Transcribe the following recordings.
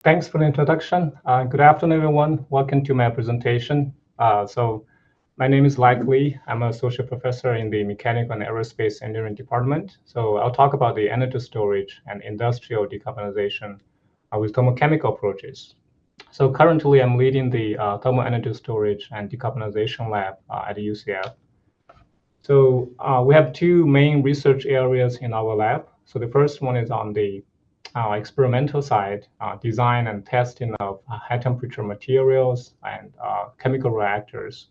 Thanks for the introduction. Good afternoon, everyone. Welcome to my presentation. My name is Like Lee. I'm an associate professor in the Mechanical and Aerospace Engineering Department. So I'll talk about the energy storage and industrial decarbonization with thermochemical approaches. So currently, I'm leading the thermal energy storage and decarbonization lab at the UCF. So we have two main research areas in our lab. So the first one is on the experimental side, design and testing of high temperature materials and chemical reactors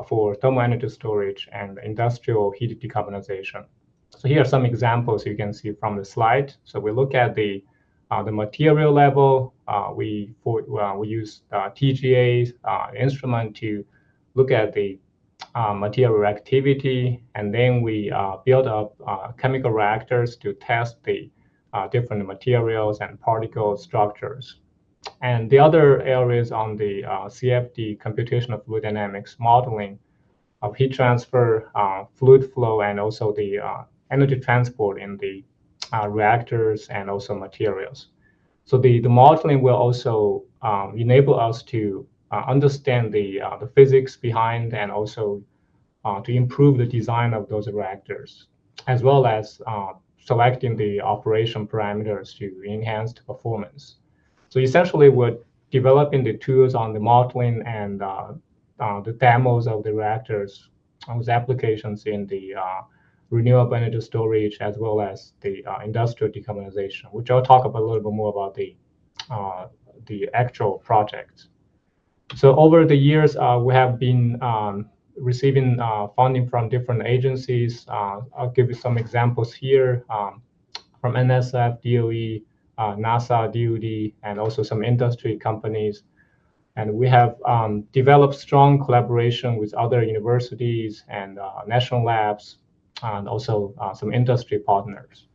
for thermal energy storage and industrial heat decarbonization. So here are some examples you can see from the slide. So we look at the material level. We use TGA instrument to look at the material reactivity, and then we build up chemical reactors to test the different materials and particle structures. And the other areas on the CFD, computational fluid dynamics modeling of heat transfer, fluid flow, and also the energy transport in the reactors and also materials. So the modeling will also enable us to understand the physics behind and also to improve the design of those reactors, as well as selecting the operation parameters to enhance the performance. So essentially, we're developing the tools on the modeling and the demos of the reactors with applications in the renewable energy storage as well as the industrial decarbonization, which I'll talk about a little bit more about the actual project. So over the years, we have been receiving funding from different agencies. I'll give you some examples here from NSF, DOE, NASA, DOD, and also some industry companies. And we have developed strong collaboration with other universities and national labs, and also some industry partners.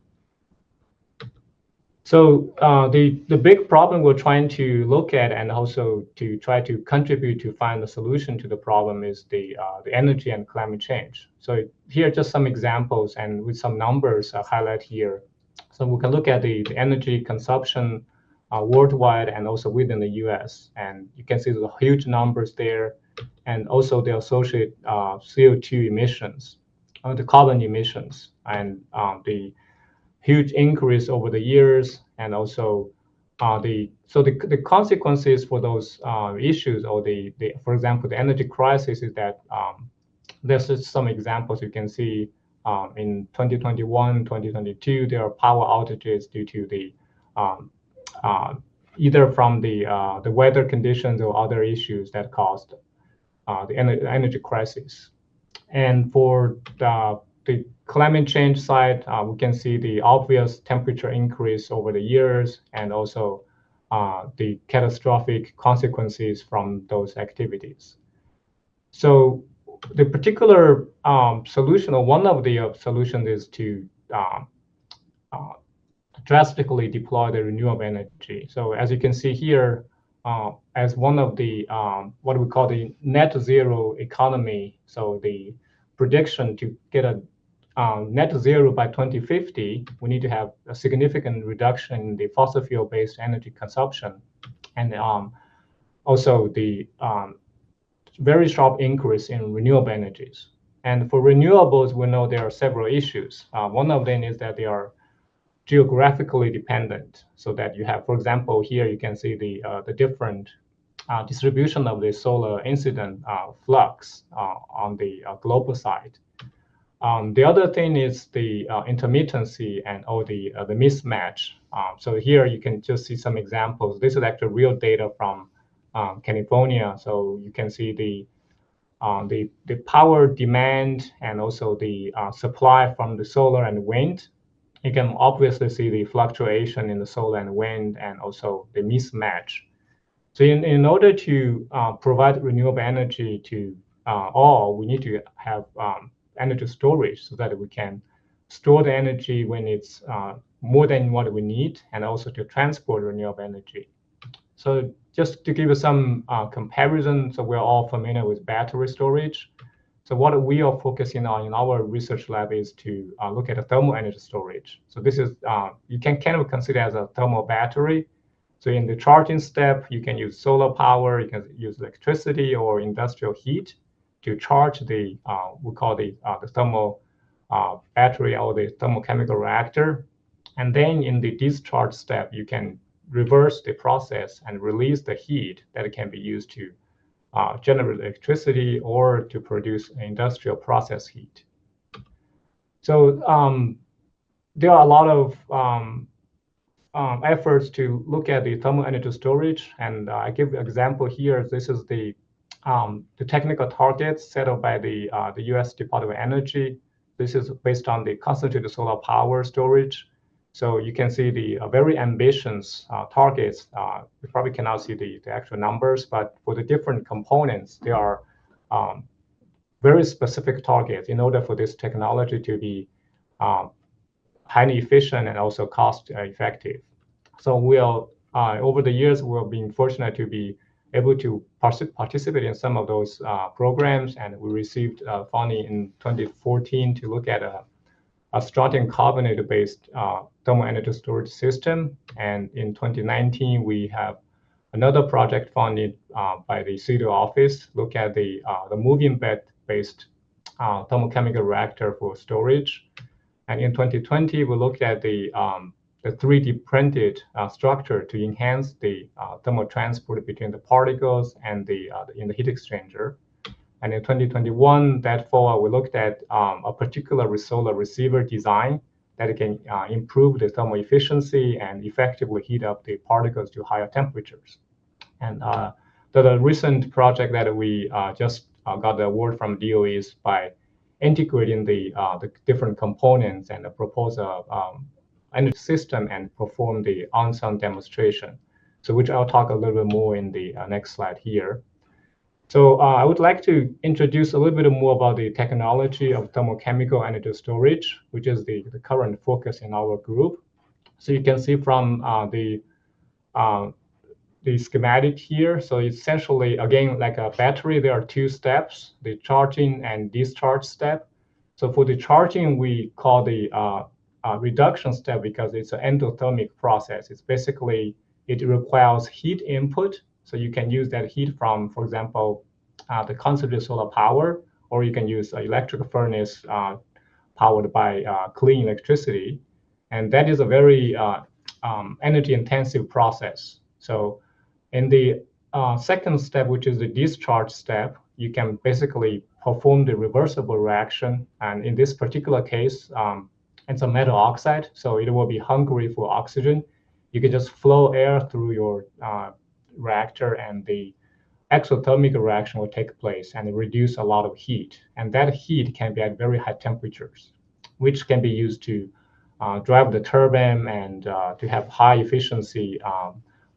So the big problem we're trying to look at and also to try to contribute to find a solution to the problem is the energy and climate change. So here are just some examples and with some numbers highlight here. So we can look at the energy consumption worldwide and also within the US. And you can see the huge numbers there and also the associated CO2 emissions, the carbon emissions, and the huge increase over the years, and also the consequences for those issues, or for example the energy crisis, is that there's just some examples you can see in 2021, 2022. There are power outages due to the either from the weather conditions or other issues that caused the energy crisis. And for the climate change side, we can see the obvious temperature increase over the years and also the catastrophic consequences from those activities. So the particular solution, or one of the solutions, is to drastically deploy the renewable energy. So as you can see here, as one of the what we call the net zero economy, so the prediction to get a net zero by 2050, we need to have a significant reduction in the fossil fuel-based energy consumption, and also the very sharp increase in renewable energies. And for renewables, we know there are several issues. One of them is that they are geographically dependent, so that you have, for example, here you can see the different distribution of the solar incident flux on the global side. The other thing is the intermittency and all the mismatch. So here you can just see some examples. This is actually real data from California. So you can see the power demand and also the supply from the solar and wind. You can obviously see the fluctuation in the solar and wind and also the mismatch. So in order to provide renewable energy to all, we need to have energy storage so that we can store the energy when it's more than what we need, and also to transport renewable energy. So just to give you some comparison, so we're all familiar with battery storage. So what we are focusing on in our research lab is to look at a thermal energy storage. So this is, you can kind of consider as a thermal battery. So in the charging step, you can use solar power, you can use electricity or industrial heat to charge the, we call the thermal battery or the thermochemical reactor. And then in the discharge step, you can reverse the process and release the heat that can be used to generate electricity or to produce industrial process heat. So there are a lot of efforts to look at the thermal energy storage, and I give an example here. This is the technical targets set up by the U.S. Department of Energy. This is based on the concentrated solar power storage. So you can see the very ambitious targets. You probably cannot see the actual numbers, but for the different components, there are very specific targets in order for this technology to be highly efficient and also cost effective. So we'll over the years, we've been fortunate to be able to participate in some of those programs, and we received funding in 2014 to look at a strontium carbonate-based thermal energy storage system. And in 2019, we have another project funded by the city office, look at the moving bed-based thermochemical reactor for storage. And in 2020, we looked at the 3D printed structure to enhance the thermal transport between the particles and in the heat exchanger. And in 2021, that fall, we looked at a particular solar receiver design that can improve the thermal efficiency and effectively heat up the particles to higher temperatures. And the recent project that we just got the award from DOE is by integrating the different components and propose a energy system and perform the on-site demonstration. So which I'll talk a little bit more in the next slide here. So I would like to introduce a little bit more about the technology of thermochemical energy storage, which is the current focus in our group. So you can see from the schematic here. So essentially, again, like a battery, there are two steps, the charging and discharge step. So for the charging, we call the reduction step because it's an endothermic process. It's basically, it requires heat input. So you can use that heat from, for example, the concentrated solar power, or you can use an electric furnace powered by clean electricity. And that is a very energy intensive process. So in the second step, which is the discharge step, you can basically perform the reversible reaction. And in this particular case, it's a metal oxide, so it will be hungry for oxygen. You can just flow air through your reactor, and the exothermic reaction will take place and reduce a lot of heat. And that heat can be at very high temperatures, which can be used to drive the turbine and to have high efficiency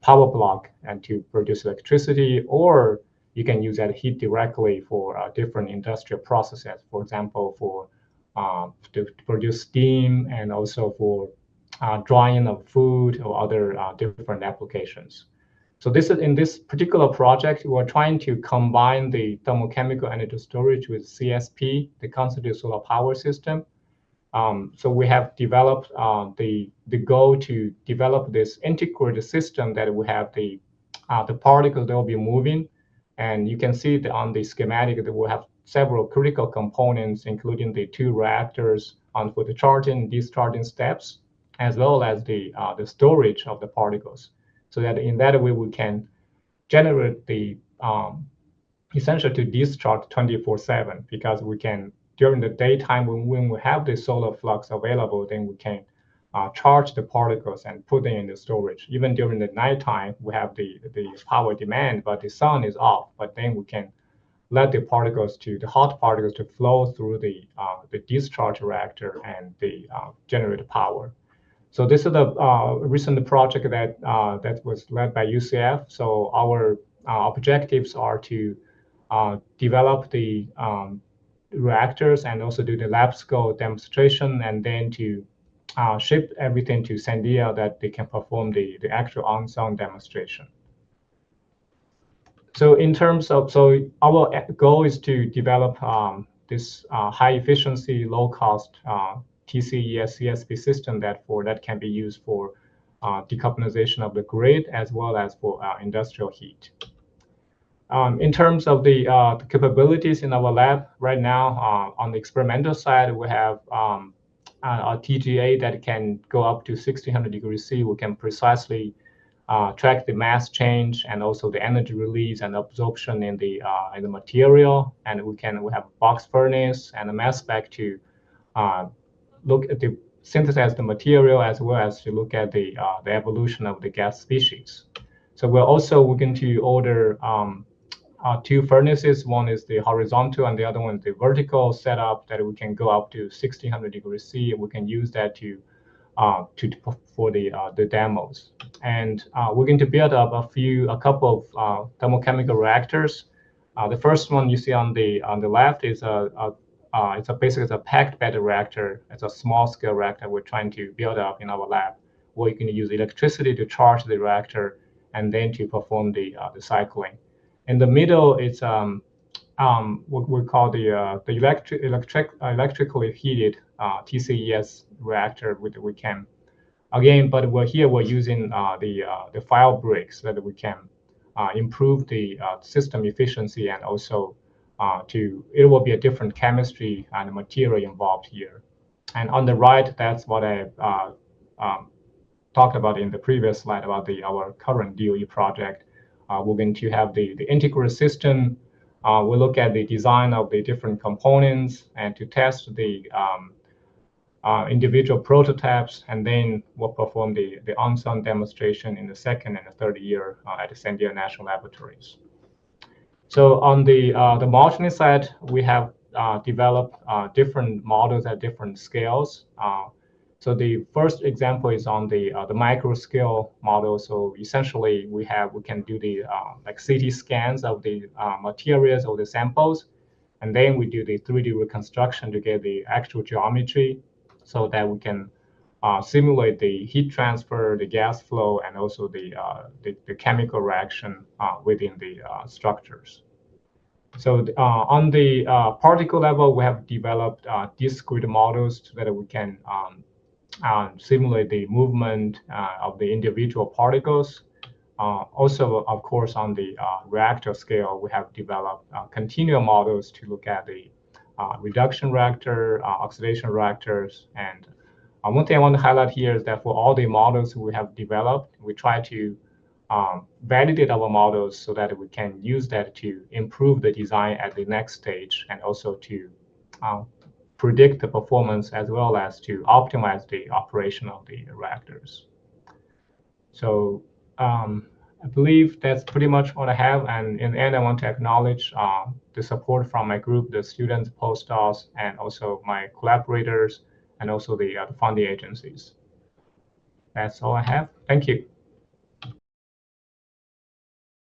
power block and to produce electricity, or you can use that heat directly for different industrial processes. For example, for to produce steam and also for drying of food or other different applications. So this is in this particular project, we're trying to combine the thermochemical energy storage with CSP, the concentrated solar power system. So we have developed the goal to develop this integrated system that we have the particles that will be moving, and you can see that on the schematic that we have several critical components, including the two reactors for the charging and discharging steps, as well as the storage of the particles, so that in that way we can generate the essential to discharge 24/7, because we can during the daytime when we have the solar flux available, then we can charge the particles and put them in the storage. Even during the nighttime, we have the power demand, but the sun is off. But then we can let the particles the hot particles to flow through the discharge reactor and the generate power. So this is the recent project that was led by UCF. So our objectives are to develop the reactors and also do the lab scale demonstration, and then to ship everything to Sandia that they can perform the actual on-site demonstration. So in terms of, so our goal is to develop this high efficiency, low cost TCES CSP system that can be used for decarbonization of the grid as well as for industrial heat. In terms of the capabilities in our lab right now, on the experimental side, we have a TGA that can go up to 1600 degrees C. We can precisely track the mass change and also the energy release and absorption in the material. And we have a box furnace and a mass spec to look at the synthesize the material as well as to look at the evolution of the gas species. So we're going to order two furnaces. One is the horizontal and the other one is the vertical setup that we can go up to 1600 degrees C. We can use that for the demos. And we're going to build up a couple of thermochemical reactors. The first one you see on the left is basically a packed bed reactor. It's a small scale reactor we're trying to build up in our lab, where you can use electricity to charge the reactor and then to perform the cycling. In the middle, it's what we call the electrically heated TCES reactor with we can again, but we're using the file bricks so that we can improve the system efficiency and also it will be a different chemistry and material involved here. And on the right, that's what I talked about in the previous slide about our current DOE project. We're going to have the integrated system. We'll look at the design of the different components and to test the individual prototypes, and then we'll perform the on-site demonstration in the second and the third year at the San Diego National Laboratories. So on the modeling side, we have developed different models at different scales. So the first example is on the micro scale model. So essentially, we can do the like CT scans of the materials or the samples, and then we do the 3D reconstruction to get the actual geometry, so that we can simulate the heat transfer, the gas flow, and also the chemical reaction within the structures. So on the particle level, we have developed discrete models so that we can simulate the movement of the individual particles. Also, of course, on the reactor scale, we have developed continuum models to look at the reduction reactor, oxidation reactors. And one thing I want to highlight here is that for all the models we have developed, we try to validate our models so that we can use that to improve the design at the next stage and also to predict the performance as well as to optimize the operation of the reactors. So I believe that's pretty much what I have. And in the end, I want to acknowledge the support from my group, the students, postdocs, and also my collaborators, and also the funding agencies. That's all I have. Thank you.